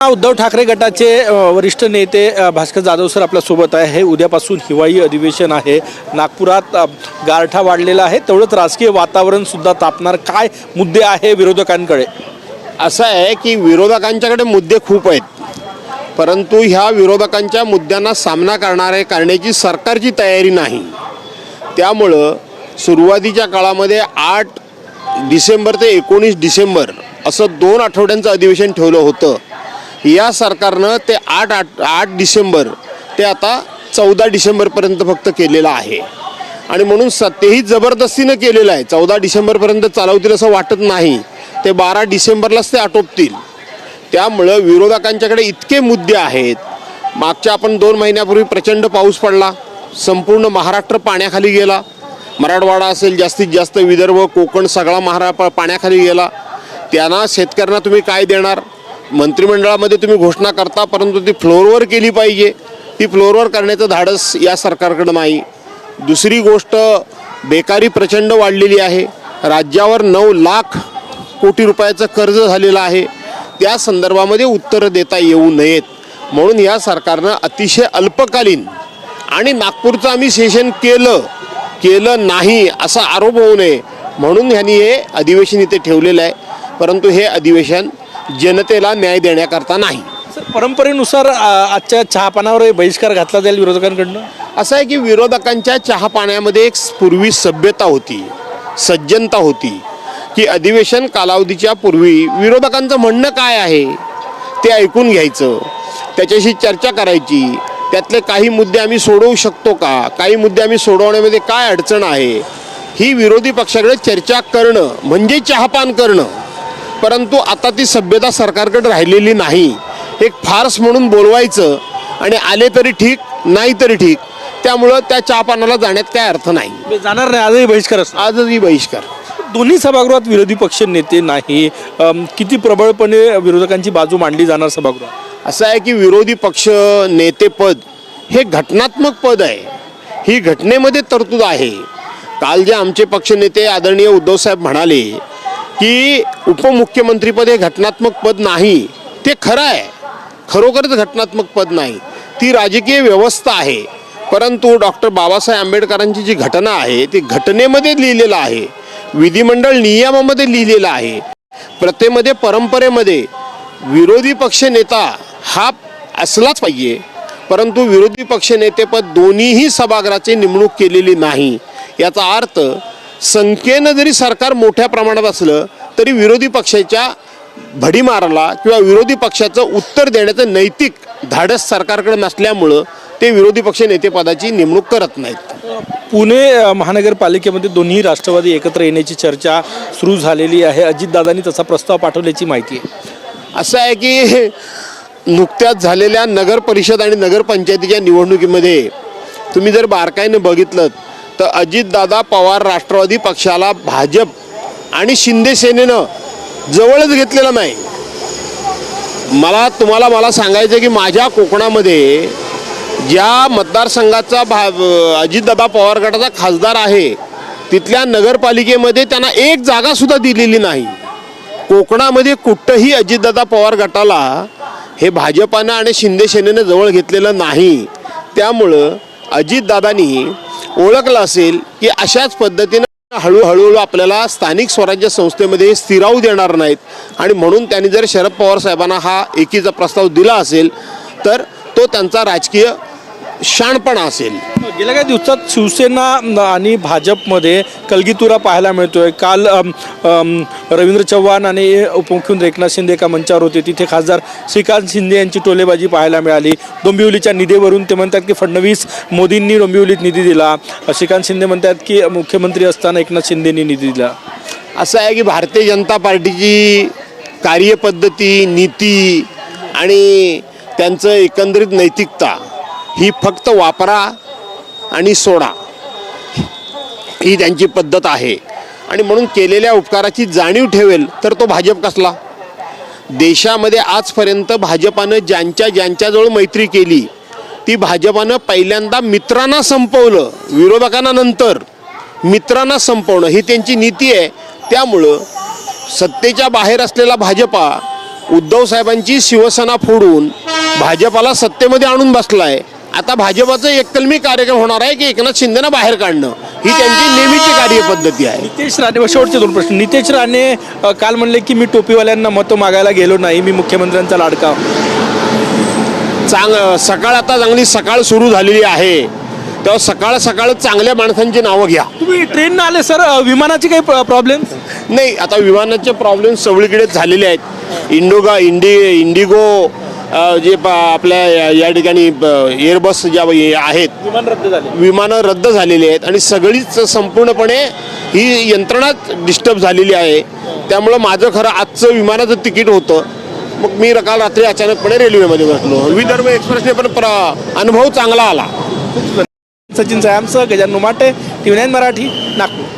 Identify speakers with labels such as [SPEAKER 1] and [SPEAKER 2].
[SPEAKER 1] उद्धव ठाकरे गटाचे वरिष्ठ नेते भास्कर जाधव सर आपल्या सोबत आहे। हे उद्यापासून हिवाळी अधिवेशन आहे। नागपुरात गारठा वाढलेला आहे, तेवढंच राजकीय वातावरण सुद्धा तापणार। काय मुद्दे आहे विरोधकांकडे?
[SPEAKER 2] असं आहे की विरोधकांच्याकडे मुद्दे खूप आहेत, परंतु ह्या विरोधकांच्या मुद्द्यांना सामना करण्याची सरकारची तयारी नाही। त्यामुळं सुरुवातीच्या काळामध्ये 8 डिसेंबर ते 19 डिसेंबर असं 2 आठवड्यांचं अधिवेशन ठेवलं होतं। या सरकारनं ते 8 डिसेंबर ते आता 14 डिसेंबरपर्यंत फक्त केलेलं आहे आणि म्हणून तेही जबरदस्तीनं केलेलं आहे। 14 डिसेंबरपर्यंत चालवतील असं वाटत नाही, ते 12 डिसेंबरलाच ते आटोपतील। त्यामुळं विरोधकांच्याकडे इतके मुद्दे आहेत। मागच्या आपण 2 महिन्यापूर्वी प्रचंड पाऊस पडला, संपूर्ण महाराष्ट्र पाण्याखाली गेला। मराठवाडा असेल, जास्तीत जास्त विदर्भ, कोकण सगळा महाराष्ट्र पाण्याखाली गेला। त्यांना शेतकऱ्यांना तुम्ही काय देणार? मंत्रिमंडळामध्ये तुम्ही घोषणा करता, परंतु ती फ्लोअरवर केली पाहिजे। ती फ्लोअरवर करण्याचं धाडस या सरकारकडे नाही। दुसरी गोष्ट, बेकारी प्रचंड वाढलेली आहे। राज्यावर 9 लाख कोटी रुपयाचं कर्ज झालेलं आहे। त्या संदर्भामध्ये उत्तरं देता येऊ नयेत म्हणून या सरकारनं अतिशय अल्पकालीन आणि नागपूरचं आम्ही सेशन केलं नाही असा आरोप होऊ नये म्हणून ह्यांनी हे अधिवेशन इथे ठेवलेलं आहे। परंतु हे अधिवेशन जनतेला न्याय देण्याकरता नाही।
[SPEAKER 1] सर, परंपरेनुसार आजच्या चहापानावर बहिष्कार घातला जाईल विरोधकांकडनं?
[SPEAKER 2] असं आहे की विरोधकांच्या चहापाण्यामध्ये एक पूर्वी सभ्यता होती, सज्जनता होती की अधिवेशन कालावधीच्या पूर्वी विरोधकांचं म्हणणं काय आहे ते ऐकून घ्यायचं, त्याच्याशी चर्चा करायची। त्यातले काही मुद्दे आम्ही सोडवू शकतो का, काही मुद्दे आम्ही सोडवण्यामध्ये काय अडचण आहे, ही विरोधी पक्षाकडे चर्चा करणं म्हणजे चहापान करणं। परंतु आता ती सभ्यता सरकारकडे राहिलेली नाही। एक फार्स म्हणून बोलवायचं आणि आले तरी ठीक, नाही तरी ठीक। त्यामुळं त्या चहापानाला जाण्यात काय अर्थ नाही।
[SPEAKER 1] जाणार नाही, आजही बहिष्कार असणार?
[SPEAKER 2] आजही बहिष्कार।
[SPEAKER 1] दोन्ही सभागृहात विरोधी पक्ष नेते नाही, किती प्रबळपणे विरोधकांची बाजू मांडली जाणार सभागृहात?
[SPEAKER 2] असं आहे की विरोधी पक्ष नेतेपद हे घटनात्मक पद आहे, ही घटनेमध्ये तरतूद आहे। काल जे आमचे पक्षनेते आदरणीय उद्धवसाहेब म्हणाले की उपमुख्यमंत्रीपद हे घटनात्मक पद नाही, ते खरं आहे, खरोखरच घटनात्मक पद नाही, ती राजकीय व्यवस्था आहे। परंतु डॉक्टर बाबासाहेब आंबेडकरांची जी घटना आहे ती घटनेमध्ये लिहिलेलं आहे, विधिमंडळ नियमामध्ये लिहिलेलं आहे, प्रथेमध्ये परंपरेमध्ये विरोधी पक्ष नेता हा असलाच पाहिजे। परंतु विरोधी पक्ष नेतेपद दोन्हीही सभागृहाची नेमणूक केलेली नाही। याचा अर्थ संख्येनं जरी सरकार मोठ्या प्रमाणात असलं तरी विरोधी पक्षाच्या भडीमाराला किंवा विरोधी पक्षाचं उत्तर देण्याचं नैतिक धाडस सरकारकडे नसल्यामुळं ते विरोधी पक्ष नेतेपदाची नेमणूक करत नाहीत।
[SPEAKER 1] पुणे महानगरपालिकेमध्ये दोन्ही राष्ट्रवादी एकत्र येण्याची चर्चा सुरू झालेली आहे। अजितदादांनी तसा प्रस्ताव पाठवल्याची माहिती आहे।
[SPEAKER 2] असं आहे की नुकत्याच झालेल्या नगर परिषद आणि नगरपंचायतीच्या निवडणुकीमध्ये तुम्ही जर बारकाईनं बघितलं तर अजितदादा पवार राष्ट्रवादी पक्षाला भाजप आणि शिंदे सेनेनं जवळच घेतलेलं नाही। मला सांगायचं की माझ्या कोकणामध्ये ज्या मतदारसंघाचा अजितदादा पवार गटाचा खासदार आहे तिथल्या नगरपालिकेमध्ये त्यांना एक जागासुद्धा दिलेली नाही। कोकणामध्ये कुठंही अजितदादा पवार गटाला हे भाजपानं आणि शिंदे सेनेनं जवळ घेतलेलं नाही। त्यामुळं अजितदादांनी ओळखलं असेल की अशाच पद्धतीनं हळूहळू आपल्याला स्थानिक स्वराज्य संस्थेमध्ये स्थिरावू देणार नाहीत आणि म्हणून त्यांनी जर शरद पवार साहेबांना हा एकीचा प्रस्ताव दिला असेल तर तो त्यांचा राजकीय शाणपणा असेल।
[SPEAKER 1] गेल्या काही दिवसात शिवसेना आणि भाजपमध्ये कलगीतुरा पाहायला मिळतोय। काल रवींद्र चव्हाण आणि उपमुख्यमंत्री एकनाथ शिंदे एका मंचावर होते, तिथे खासदार श्रीकांत शिंदे यांची टोलेबाजी पाहायला मिळाली। डोंबिवलीच्या निधीवरून ते म्हणतात की फडणवीस मोदींनी डोंबिवलीत निधी दिला, श्रीकांत शिंदे म्हणतात की मुख्यमंत्री असताना एकनाथ शिंदेंनी निधी दिला।
[SPEAKER 2] असं आहे की भारतीय जनता पार्टीची कार्यपद्धती, नीती आणि त्यांचं एकंदरीत नैतिकता ही फक्त वापरा आणि सोडा ही त्यांची पद्धत आहे आणि म्हणून केलेल्या उपकाराची जाणीव ठेवेल तर तो भाजप कसला? देशामध्ये आजपर्यंत भाजपानं ज्यांच्याजवळ मैत्री केली ती भाजपानं पहिल्यांदा मित्रांना संपवलं, विरोधकांना नंतर मित्रांना संपवणं ही त्यांची नीती आहे। त्यामुळं सत्तेच्या बाहेर असलेला भाजपा उद्धव साहेबांची शिवसेना फोडून भाजपाला सत्तेमध्ये आणून बसलाय. आता भाजपाचं एककलमी कार्यक्रम होणार आहे की एकनाथ शिंदेना बाहेर काढणं, ही त्यांची नेहमीची कार्यपद्धती आहे.
[SPEAKER 1] नितेश राणे, शेवटचे 2 प्रश्न. नितेश राणे काल म्हणले की मी टोपीवाल्यांना मतं मागायला गेलो नाही, मी मुख्यमंत्र्यांचा लाडका.
[SPEAKER 2] सकाळ आता चांगली सकाळ सुरू झालेली आहे, तेव्हा सकाळ सकाळ चांगल्या माणसांची नावं घ्या.
[SPEAKER 1] तुम्ही ट्रेननं आले सर, विमानाची काही प्रॉब्लेम?
[SPEAKER 2] नाही, आता विमानाचे प्रॉब्लेम सगळीकडेच झालेले आहेत. इंडिगो जे आपल्या या ठिकाणी एअरबस ज्या आहेत, विमानं रद्द झालेली आहेत आणि सगळीच संपूर्णपणे ही यंत्रणाच डिस्टर्ब झालेली आहे. त्यामुळं माझं खरं आजचं विमानाचं तिकीट होतं, मग मी काल रात्री अचानकपणे रेल्वेमध्ये बसलो. विदर्भ एक्सप्रेसने पण अनुभव चांगला आला.
[SPEAKER 1] सचिन सायांसह गजानन माटे, TV9 मराठी, नागपूर.